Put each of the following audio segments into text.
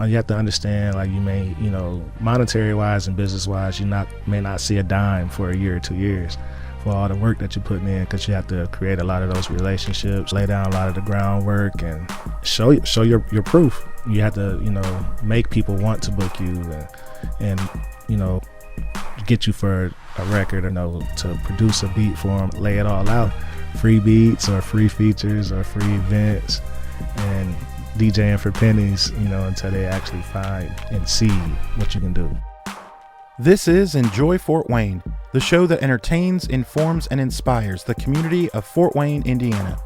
You have to understand, like, you may, monetary wise and business wise, may not see a dime for a year or 2 years for all the work that you're putting in, because you have to create a lot of those relationships, lay down a lot of the groundwork, and show your proof. You have to, make people want to book you, and get you for a record, to produce a beat for them, lay it all out, free beats or free features or free events, and DJing for pennies, until they actually find and see what you can do. This is Enjoy Fort Wayne, the show that entertains, informs, and inspires the community of Fort Wayne, Indiana.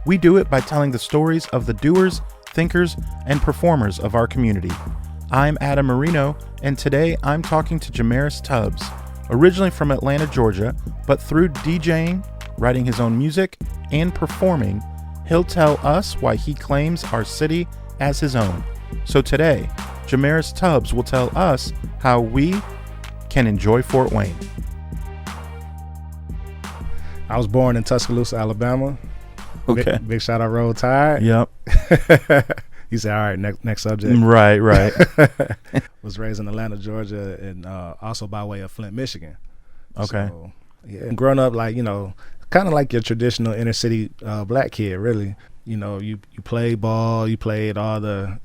We do it by telling the stories of the doers, thinkers, and performers of our community. I'm Adam Merino, and today I'm talking to Jamaris Tubbs, originally from Atlanta, Georgia, but through DJing, writing his own music, and performing, he'll tell us why he claims our city as his own. So today, Jamaris Tubbs will tell us how we can enjoy Fort Wayne. I was born in Tuscaloosa, Alabama. Okay. Big shout out Roll Tide. Yep. You said, all right, next subject. Right. Was raised in Atlanta, Georgia, and also by way of Flint, Michigan. Okay. So, yeah. Growing up, like, kind of like your traditional inner city black kid, really. You played ball, you played all the,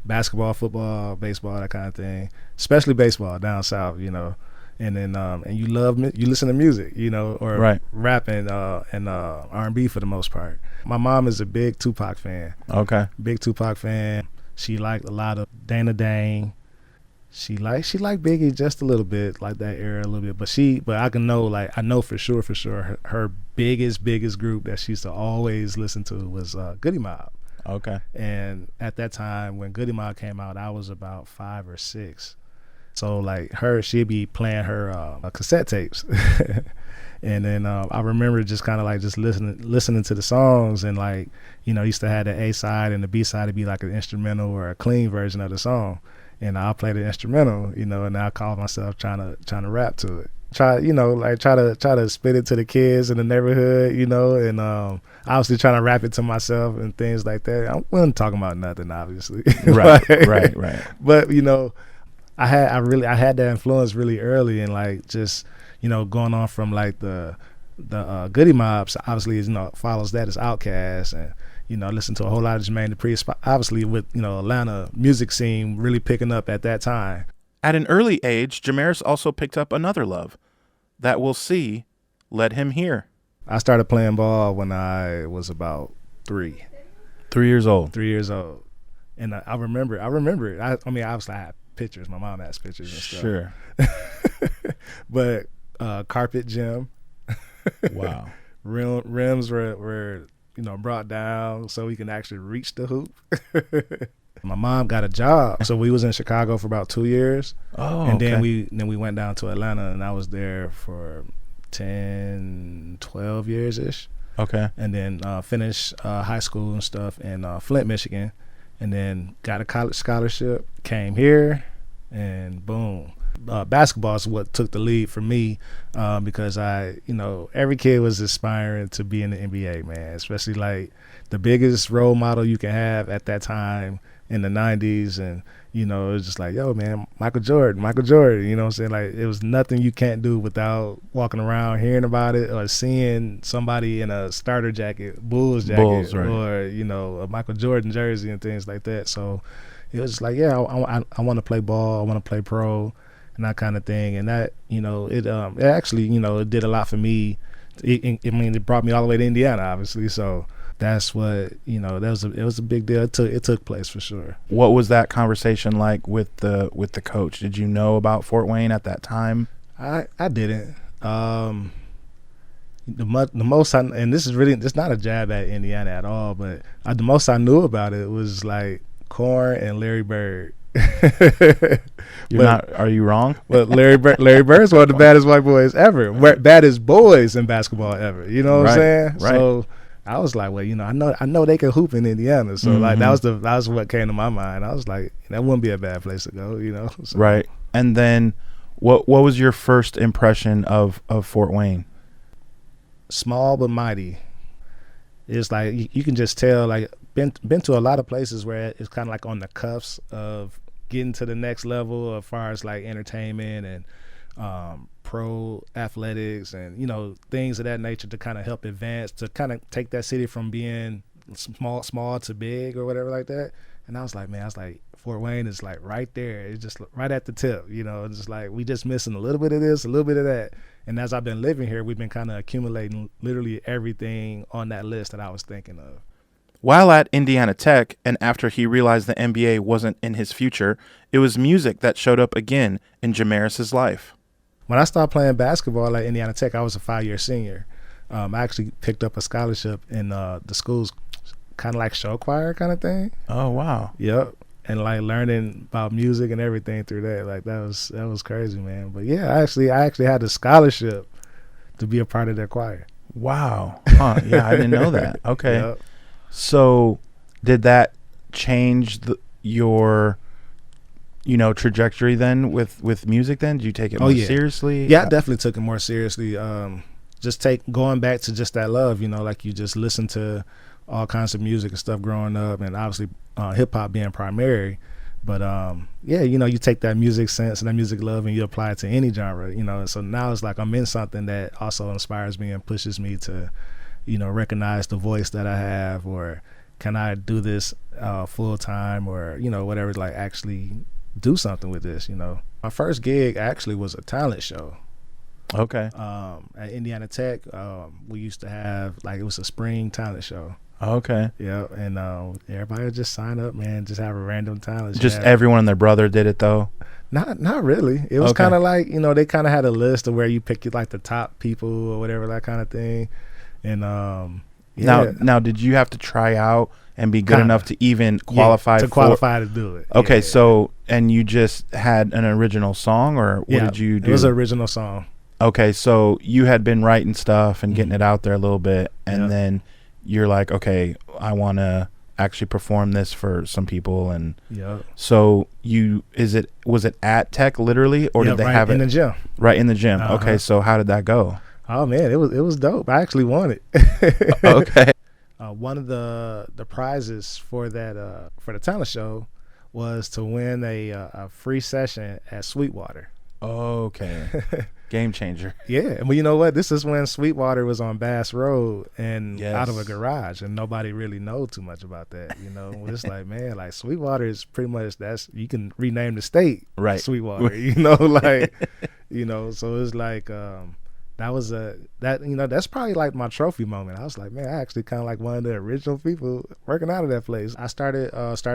basketball, football, baseball, that kind of thing. Especially baseball down south, and then and you listen to music, or right. rapping and R&B for the most part. My mom is a big Tupac fan. Okay. Big Tupac fan. She liked a lot of Dana Dane. She liked Biggie just a little bit, like that era a little bit. But I know for sure her biggest group that she used to always listen to was Goody Mob. Okay. And at that time when Goody Mob came out, I was about 5 or 6. So like she'd be playing her cassette tapes. And then I remember just kind of like just listening to the songs, and like, used to have the A side and the B side to be like an instrumental or a clean version of the song. And I'll play the instrumental, and I call myself trying to rap to it. Try to spit it to the kids in the neighborhood, and obviously trying to rap it to myself and things like that. I wasn't talking about nothing, obviously. Right. But I had that influence really early, and like just going on from like the Goody Mobs, obviously follows that as Outkast, and listen to a whole lot of Jermaine Dupri, obviously with Atlanta music scene really picking up at that time. At an early age, Jamaris also picked up another love that we'll see led him here. I started playing ball when I was about 3. 3 years old. 3 years old. And I remember it. I mean, obviously I have pictures. My mom has pictures and stuff. Sure. But carpet gym. Wow. Rims were brought down so we can actually reach the hoop. My mom got a job, so we was in Chicago for about 2 years. Oh, and okay. then we went down to Atlanta, and I was there for 10, 12 years ish. Okay. And then finished high school and stuff in Flint, Michigan, and then got a college scholarship. Came here, and boom. Basketball is what took the lead for me, because every kid was aspiring to be in the NBA, man. Especially like the biggest role model you can have at that time in the 90s, and it was just like, yo, man, Michael Jordan, what I'm saying? Like, it was nothing you can't do without walking around, hearing about it, or seeing somebody in a starter jacket, Bulls jacket, right. Or a Michael Jordan jersey and things like that. So it was just like, yeah, I want to play ball, I want to play pro, and that kind of thing. And that, it actually, it did a lot for me. It brought me all the way to Indiana, obviously. So that's what, it was a big deal. It took place for sure. What was that conversation like with the coach? Did you know about Fort Wayne at that time? I didn't. The most and this is really, it's not a jab at Indiana at all, but the most I knew about it was like Corn and Larry Bird. Are you wrong? Well, Larry Bird's one of the baddest white boys ever, baddest boys in basketball ever. You know what I'm saying? Right. So I was like, well, I know they can hoop in Indiana. So like that was what came to my mind. I was like, that wouldn't be a bad place to go. So. Right. And then, what was your first impression of Fort Wayne? Small but mighty. It's like you can just tell, like, been to a lot of places where it's kind of like on the cuffs of getting to the next level as far as like entertainment and pro athletics and, you know, things of that nature to kind of help advance, to kind of take that city from being small to big or whatever like that. And I was like, man, Fort Wayne is like right there. It's just right at the tip, you know. It's just like we just missing a little bit of this, a little bit of that. And as I've been living here, we've been kind of accumulating literally everything on that list that I was thinking of. While at Indiana Tech, and after he realized the NBA wasn't in his future, it was music that showed up again in Jamaris's life. When I started playing basketball at Indiana Tech, I was a 5-year senior. I actually picked up a scholarship in the school's kind of like show choir kind of thing. Oh, wow. Yep. And like learning about music and everything through that. Like that was crazy, man. But yeah, I actually had a scholarship to be a part of their choir. Wow. Huh. Yeah, I didn't know that. Okay. Yep. So did that change your trajectory then with music then? Did you take it more seriously? Yeah, I definitely took it more seriously. Just going back to just that love, you know, like you just listen to all kinds of music and stuff growing up, and obviously hip hop being primary. But yeah, you know, you take that music sense and that music love and you apply it to any genre, you know. And so now it's like I'm in something that also inspires me and pushes me to, you know, recognize the voice that I have, or can I do this full time, or, you know, whatever, like actually do something with this, you know. My first gig actually was a talent show. Okay. At Indiana Tech, we used to have, like, it was a spring talent show. Okay. Yeah, and everybody would just sign up, man, just have a random talent show. Just everyone and their brother did it, though? Not really. It was kind of like, you know, they kind of had a list of where you pick, like, the top people or whatever, that kind of thing. And yeah. Now, did you have to try out and be good enough to even qualify to do it? Okay, yeah. So, and you just had an original song, or what did you do? It was an original song. Okay, so you had been writing stuff and getting it out there a little bit, and then you're like, okay, I want to actually perform this for some people. And so was it at Tech literally, or did they have it in the gym? Right in the gym. Okay, so how did that go? Oh man, it was dope. I actually won it. Okay. One of the prizes for that for the talent show was to win a free session at Sweetwater. Okay. Game changer. Yeah. Well, you know what? This is when Sweetwater was on Bass Road and out of a garage, and nobody really know too much about that. You know, it's like, man, like Sweetwater is pretty much, you can rename the state, right? Sweetwater. You know, like, you know, so it's like that's probably like my trophy moment. I was like, man, I actually kind of like one of the original people working out of that place. I started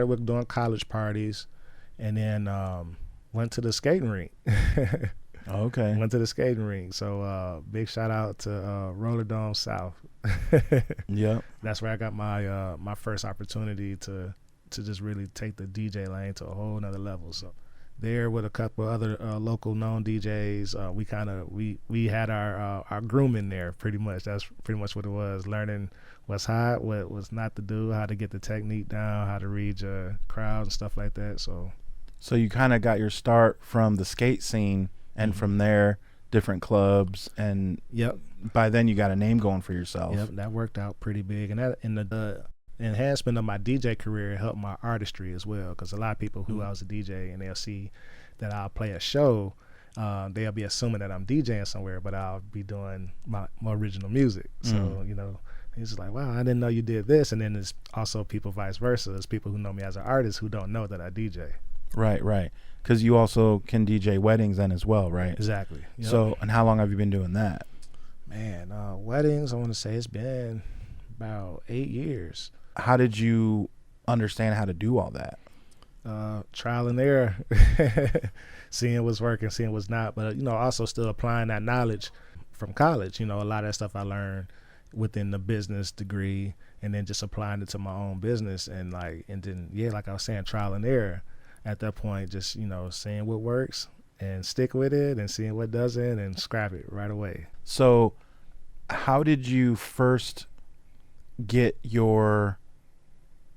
with doing college parties, and then went to the skating rink. Okay. Went to the skating rink. So big shout out to Roller Dome South. Yep. That's where I got my my first opportunity to just really take the DJ lane to a whole nother level. So there with a couple other local known DJs, we had our grooming there pretty much. That's pretty much what it was. Learning what's hot, what was not to do, how to get the technique down, how to read your crowd and stuff like that. So you kind of got your start from the skate scene, and from there, different clubs, and by then you got a name going for yourself. Yep, that worked out pretty big, and that in the enhancement of my DJ career helped my artistry as well, because a lot of people who I was a DJ and they'll see that I'll play a show, they'll be assuming that I'm DJing somewhere, but I'll be doing my original music. So, you know, it's just like, wow, I didn't know you did this. And then there's also people vice versa. There's people who know me as an artist who don't know that I DJ. Right. Because you also can DJ weddings then as well, right? Exactly. Yep. So, and how long have you been doing that? Man, weddings, I want to say it's been about 8 years. How did you understand how to do all that? Trial and error. Seeing what's working, seeing what's not. But, you know, also still applying that knowledge from college. You know, a lot of that stuff I learned within the business degree, and then just applying it to my own business. And then, like I was saying, trial and error. At that point, just, you know, seeing what works and stick with it, and seeing what doesn't and scrap it right away. So how did you first get your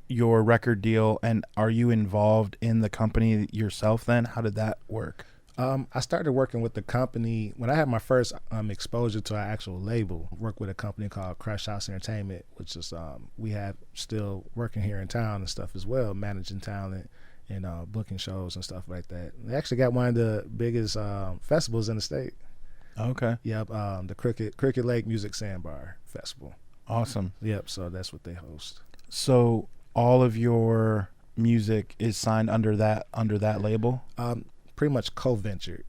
record deal, and are you involved in the company yourself then? How did that work? I started working with the company when I had my first exposure to our actual label. Worked with a company called Crush House Entertainment, which is we have still working here in town and stuff as well, managing talent and booking shows and stuff like that. They actually got one of the biggest festivals in the state. Okay. Yep, the Cricket Lake Music Sandbar Festival. Awesome. Yep, so that's what they host. So all of your music is signed under that label? Pretty much co-ventured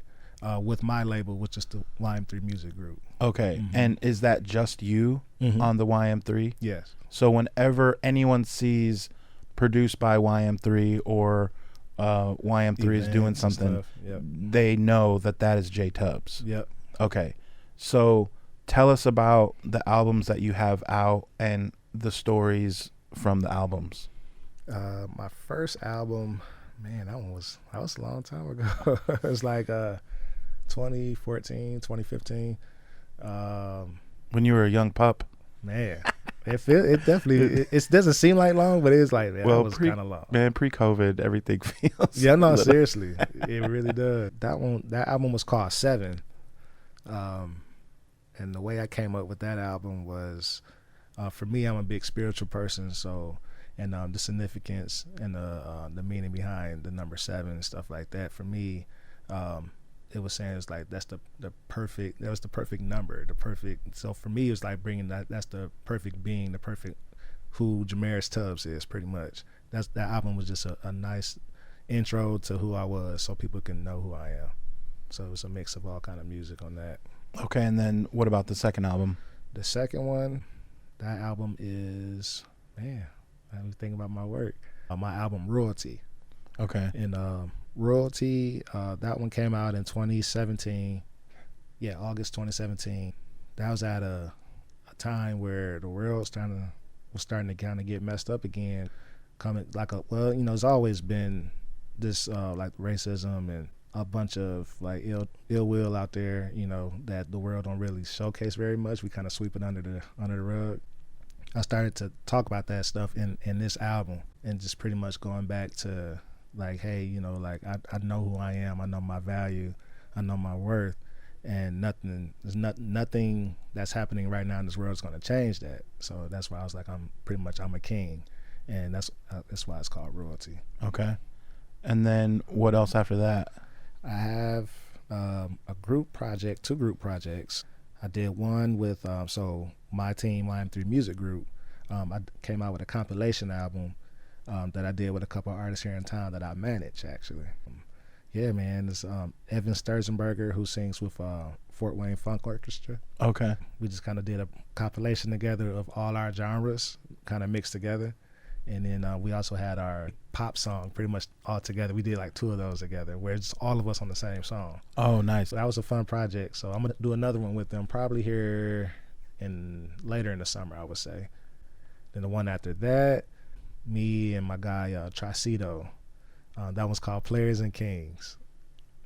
with my label, which is the YM3 Music Group. Okay. And is that just you on the YM3? Yes. So whenever anyone sees produced by YM3 or YM3 is doing something, they know that is J Tubbs. Yep. Okay. So tell us about the albums that you have out and the stories from the albums. My first album, man, that was a long time ago. It was like 2014, 2015. When you were a young pup. Man, it definitely it doesn't seem like long, but it's like, man, well, it was kind of long. Man, pre-COVID, everything feels. Yeah, no, seriously, it really does. That album was called 7, and the way I came up with that album was, for me, I'm a big spiritual person, so. And the significance and the meaning behind the number 7 and stuff like that. For me, it was saying it's like that was the perfect number, the perfect. So for me, it was like bringing that's the perfect being, the perfect who Jamaris Tubbs is, pretty much. That album was just a nice intro to who I was, so people can know who I am. So it was a mix of all kind of music on that. Okay, and then what about the second album? The second one, that album is, man, I was thinking about my work. My album Royalty. Okay. And Royalty, that one came out in 2017. Yeah, August 2017. That was at a time where the world was starting to kind of get messed up again. It's always been this like racism and a bunch of like ill will out there, that the world don't really showcase very much. We kind of sweep it under the rug. I started to talk about that stuff in this album, and just pretty much going back to like, hey, like I know who I am, I know my value, I know my worth, and nothing that's happening right now in this world is going to change that. So that's why I was like, I'm a king, and that's why it's called Royalty. Okay. And then what else after that? I have two group projects. I did one with my team, YM3 Music Group. I came out with a compilation album that I did with a couple of artists here in town that I manage, actually. Yeah, man, it's Evan Sturzenberger, who sings with Fort Wayne Funk Orchestra. Okay. We just kind of did a compilation together of all our genres, kind of mixed together. And then we also had our pop song pretty much all together. We did like 2 of those together where it's all of us on the same song. Oh, nice. So that was a fun project. So I'm going to do another one with them probably here later in the summer, I would say. Then the one after that, me and my guy Tricito, that one's called Players and Kings.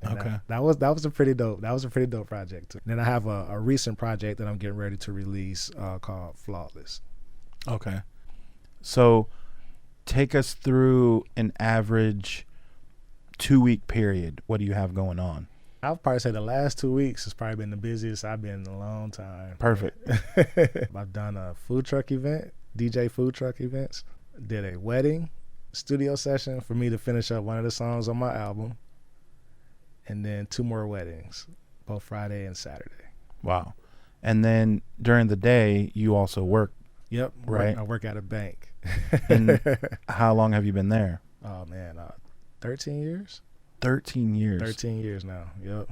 And okay. That was a pretty dope project too. Then I have a recent project that I'm getting ready to release called Flawless. Okay. So take us through an average 2-week period. What do you have going on? I'll probably say the last 2 weeks has probably been the busiest I've been in a long time. Perfect. I've done a food truck event, DJ food truck events, did a wedding studio session for me to finish up one of the songs on my album, and then 2 more weddings, both Friday and Saturday. Wow. And then during the day, you also work. Yep. Right. I work at a bank. And how long have you been there? Oh, man, 13 years. 13 years. 13 years now. Yep.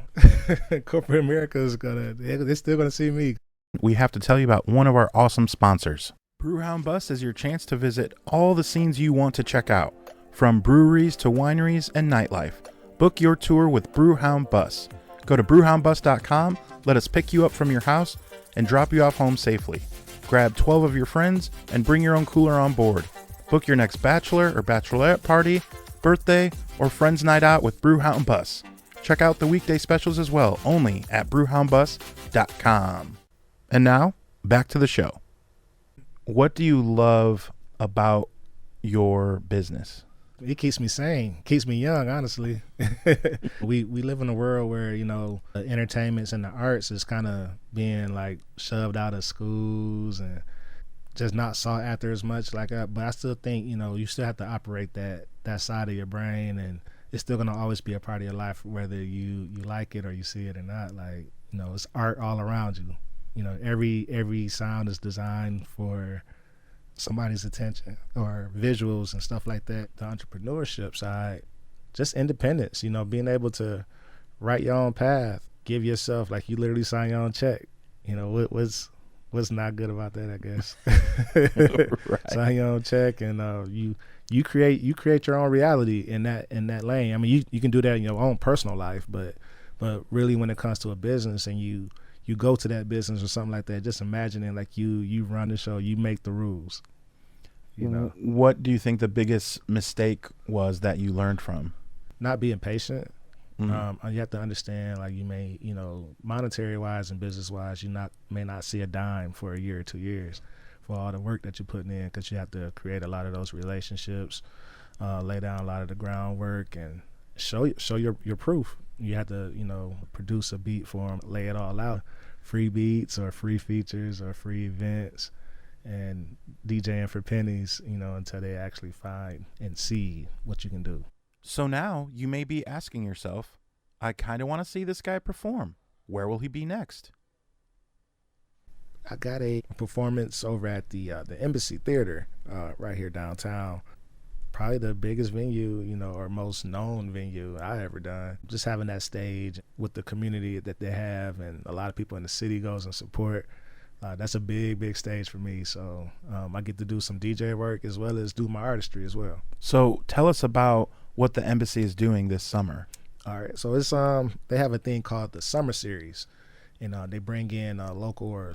Corporate America is they're still gonna see me. We have to tell you about one of our awesome sponsors. Brewhound Bus is your chance to visit all the scenes you want to check out, from breweries to wineries and nightlife. Book your tour with Brewhound Bus. Go to brewhoundbus.com, let us pick you up from your house and drop you off home safely. Grab 12 of your friends and bring your own cooler on board. Book your next bachelor or bachelorette party, birthday, or friends night out with Brewhound Bus. Check out the weekday specials as well, only at brewhoundbus.com. And now, back to the show. What do you love about your business? It keeps me sane, keeps me young, honestly. We live in a world where, the entertainments and the arts is kind of being like shoved out of schools and just not sought after as much. But I still think, you still have to operate that side of your brain, and it's still gonna always be a part of your life, whether you like it or you see it or not. It's art all around you. Every sound is designed for somebody's attention, or visuals and stuff like that. The entrepreneurship side, just independence, being able to write your own path, give yourself, like, you literally sign your own check. What's not good about that, I guess. Right. Sign your own check, and you create your own reality in that lane. I mean, you can do that in your own personal life, but really when it comes to a business and you go to that business or something like that, just imagining like you run the show, you make the rules. What do you think the biggest mistake was that you learned from? Not being patient. Mm-hmm. You have to understand, like, you may, monetary wise and business wise, may not see a dime for a year or 2 years for all the work that you're putting in, because you have to create a lot of those relationships, lay down a lot of the groundwork, and show your proof. You have to, produce a beat for them, lay it all out. Free beats or free features or free events, and DJing for pennies, until they actually find and see what you can do. So now you may be asking yourself, I kind of want to see this guy perform. Where will he be next? I got a performance over at the Embassy Theater right here downtown. Probably the biggest venue, or most known venue I ever done. Just having that stage with the community that they have, and a lot of people in the city goes and support. That's a big stage for me. So I get to do some DJ work as well as do my artistry as well. So tell us about what the Embassy is doing this summer. All right. So it's they have a thing called the Summer Series, and they bring in local or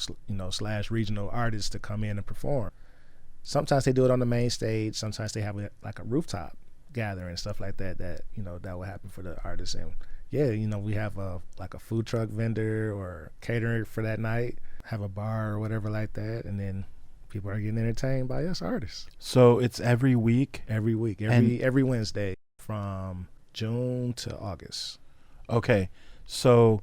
/ regional artists to come in and perform. Sometimes they do it on the main stage. Sometimes they have like a rooftop gathering and stuff like that. That will happen for the artists. And we have like a food truck vendor or catering for that night. Have a bar or whatever like that, and then people are getting entertained by us artists. So it's every week? Every Wednesday from June to August. Okay, so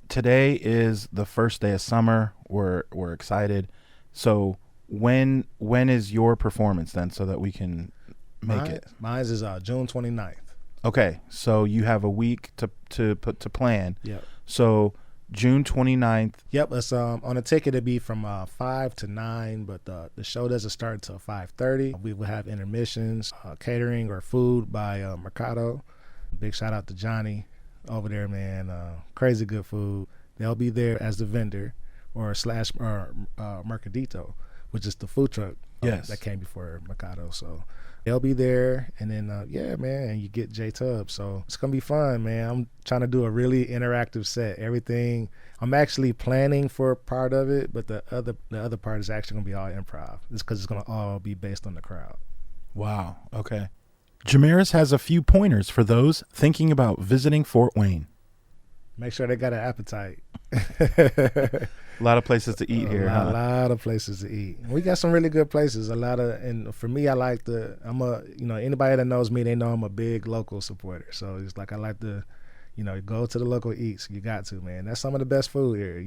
today is the first day of summer. We're excited. So when is your performance then, so that we can make it? Mine is June 29th. Okay, so you have a week to plan. Yep. So June 29th. Yep, it's on a ticket it'd be from 5 to 9, but the show doesn't start until 5:30. We will have intermissions, catering or food by Mercado. Big shout out to Johnny over there, man. Crazy good food. They'll be there as the vendor or Mercadito, which is the food truck that came before Mercado. So they'll be there, and then and you get J Tubbs. So it's gonna be fun, man. I'm trying to do a really interactive set. Everything I'm actually planning for part of it, but the other part is actually gonna be all improv. It's because it's gonna all be based on the crowd. Wow. Okay. Jamaris has a few pointers for those thinking about visiting Fort Wayne. Make sure they got an appetite. A lot of places to eat here, huh? A lot of places to eat. We got some really good places. And for me, I like anybody that knows me, they know I'm a big local supporter. So it's like I like to, go to the local eats. You got to, man. That's some of the best food here,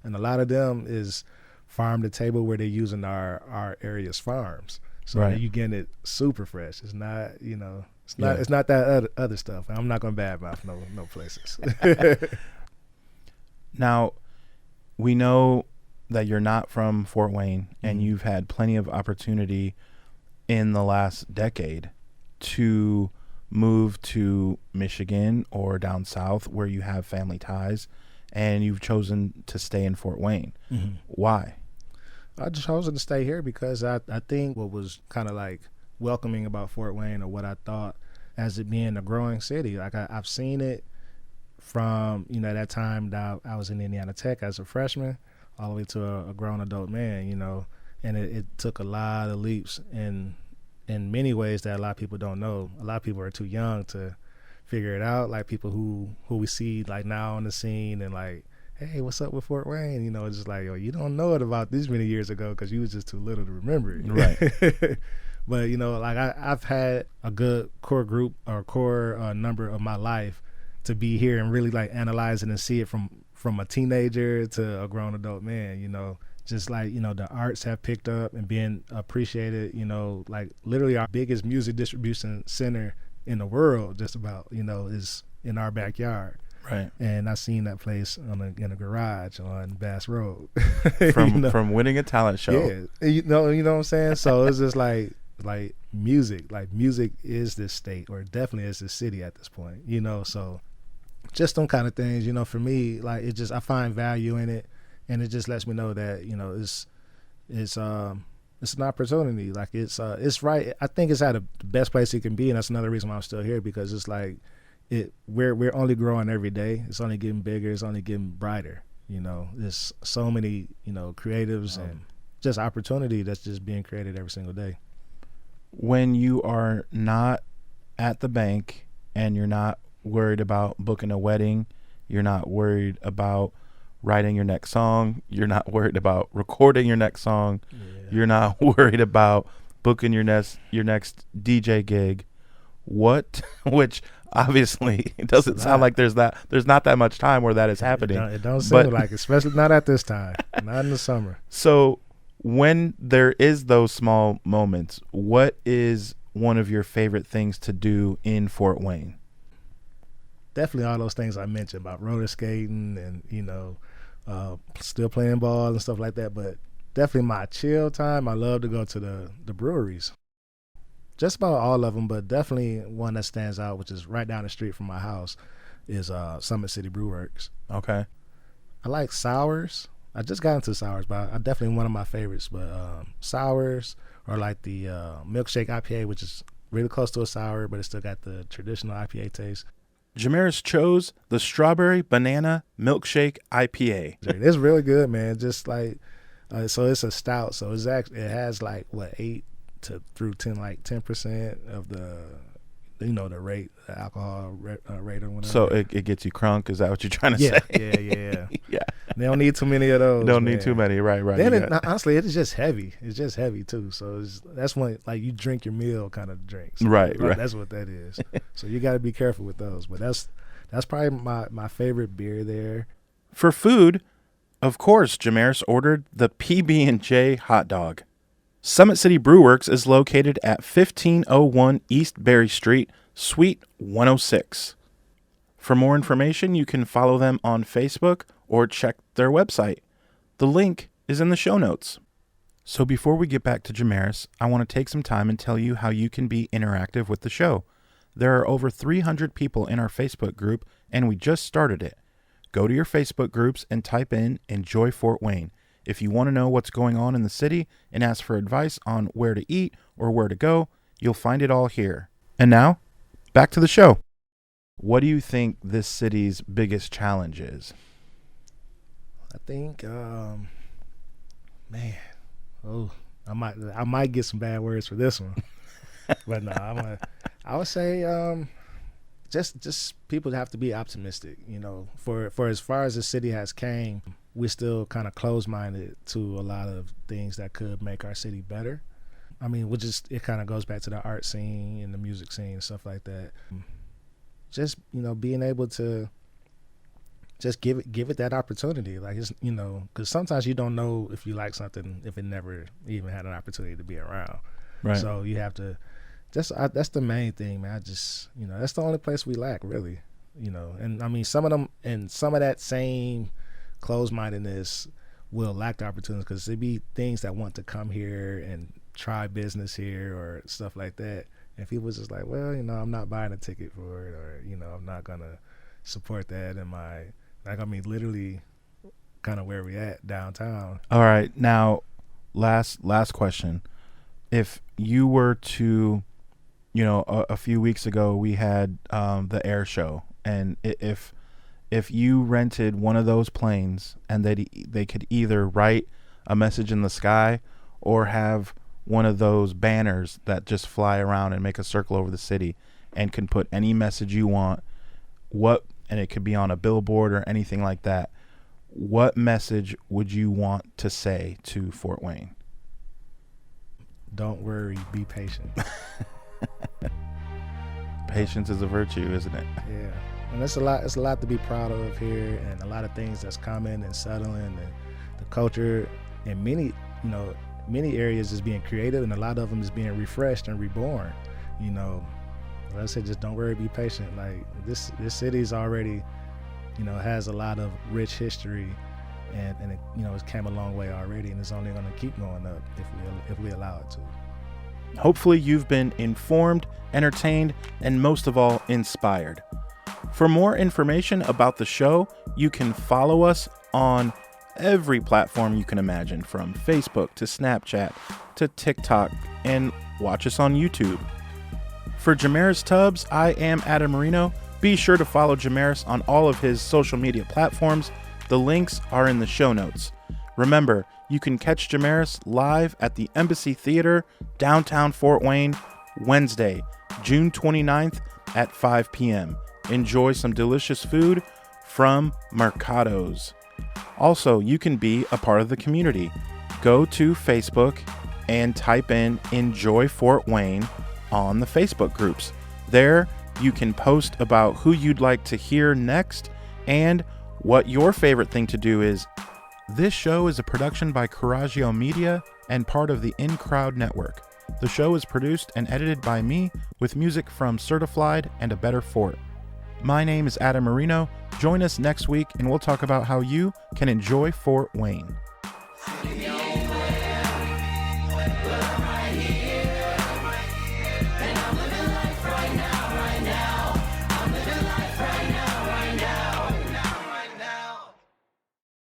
and a lot of them is farm to table, where they're using our area's farms. So right. You getting it super fresh. It's not, it's not that other stuff. I'm not gonna badmouth no places. Now, we know that you're not from Fort Wayne, and you've had plenty of opportunity in the last decade to move to Michigan or down south where you have family ties, and you've chosen to stay in Fort Wayne. Mm-hmm. Why? I just chosen to stay here because I think what was kind of like welcoming about Fort Wayne, or what I thought as it being a growing city. Like I've seen it from, that time that I was in Indiana Tech as a freshman all the way to a grown adult man, and it took a lot of leaps in many ways that a lot of people don't know. A lot of people are too young to figure it out. Like people who we see like now on the scene and like, hey, what's up with Fort Wayne? It's just like, you don't know it about this many years ago because you was just too little to remember it. Right. But like I've had a good core group or core number of my life to be here and really like analyze it and see it from a teenager to a grown adult man. Just like the arts have picked up and being appreciated. Like literally our biggest music distribution center in the world, just about is in our backyard. Right. And I seen that place in a garage on Bass Road. From winning a talent show. Yeah. You know what I'm saying? So it's just like music. Like music is this state, or definitely is this city at this point. So just them kind of things, for me, like I find value in it, and it just lets me know that, it's an opportunity. Like it's right. I think it's at the best place it can be, and that's another reason why I'm still here, because it's like we're only growing every day. It's only getting bigger. It's only getting brighter. There's so many creatives and just opportunity that's just being created every single day. When you are not at the bank and you're not worried about booking a wedding, you're not worried about writing your next song, you're not worried about recording your next song, you're not worried about booking your next DJ gig, which obviously it doesn't sound like there's not that much time where that is happening. It don't seem like, especially not at this time, not in the summer. So when there is those small moments, what is one of your favorite things to do in Fort Wayne? Definitely all those things I mentioned about roller skating and still playing ball and stuff like that. But definitely my chill time, I love to go to the breweries. Just about all of them, but definitely one that stands out, which is right down the street from my house, is Summit City Brewerks. Okay. I like sours. I just got into sours, but I definitely one of my favorites. But sours, or like the milkshake IPA, which is really close to a sour, but it still got the traditional IPA taste. Jamaris chose the strawberry banana milkshake IPA. It's really good, man. Just like so, it's a stout. So it has like 8 through 10, like 10% of the the rate, the alcohol rate or whatever. So it gets you crunk. Is that what you're trying to say? Yeah. Yeah. They don't need too many of those. Don't need too many. Right. Then honestly, it's just heavy. It's just heavy too. So that's when like you drink your meal kind of drinks. Right. That's what that is. So you got to be careful with those. But that's probably my favorite beer there. For food, of course, Jamaris ordered the PB&J hot dog. Summit City Brewerks is located at 1501 East Berry Street, Suite 106. For more information, you can follow them on Facebook or check their website. The link is in the show notes. So before we get back to Jamaris, I want to take some time and tell you how you can be interactive with the show. There are over 300 people in our Facebook group, and we just started it. Go to your Facebook groups and type in Enjoy Fort Wayne. If you want to know what's going on in the city and ask for advice on where to eat or where to go, you'll find it all here. And now, back to the show. What do you think this city's biggest challenge is? I think, I might get some bad words for this one, but no, I would say, just people have to be optimistic. For as far as the city has came, we're still kind of closed-minded to a lot of things that could make our city better. I mean, it kind of goes back to the art scene and the music scene and stuff like that. Just being able to just give it that opportunity, like it's because sometimes you don't know if you like something if it never even had an opportunity to be around. Right. So you have to. That's the main thing, man. I just that's the only place we lack, really. And I mean some of that same closed-mindedness will lack the opportunities because there be things that want to come here and try business here or stuff like that. And people just like, well, I'm not buying a ticket for it, or I'm not gonna support that in my literally kind of where we at downtown. All right, now last question. If you were to, a few weeks ago we had the air show, and if you rented one of those planes and they could either write a message in the sky or have one of those banners that just fly around and make a circle over the city and can put any message you want, and it could be on a billboard or anything like that, what message would you want to say to Fort Wayne? don't worry, be patient. Patience is a virtue, isn't it? Yeah, and it's a lot to be proud of here, and a lot of things that's coming and settling, and the culture in many areas is being created, and a lot of them is being refreshed and reborn. Like I said, just don't worry, be patient. Like this city is already, has a lot of rich history, and it, it's came a long way already, and it's only going to keep going up if we allow it to. Hopefully you've been informed, entertained, and most of all, inspired. For more information about the show, you can follow us on every platform you can imagine, from Facebook to Snapchat to TikTok, and watch us on YouTube. For Jamaris Tubbs, I am Adam Merino. Be sure to follow Jamaris on all of his social media platforms. The links are in the show notes. Remember, you can catch Jamaris live at the Embassy Theater, downtown Fort Wayne, Wednesday, June 29th at 5 p.m. Enjoy some delicious food from Mercados. Also, you can be a part of the community. Go to Facebook and type in Enjoy Fort Wayne on the Facebook groups. There, you can post about who you'd like to hear next and what your favorite thing to do is. This show is a production by Coraggio Media and part of the In Crowd Network. The show is produced and edited by me with music from Certified and A Better Fort. My name is Adam Merino. Join us next week and we'll talk about how you can enjoy Fort Wayne.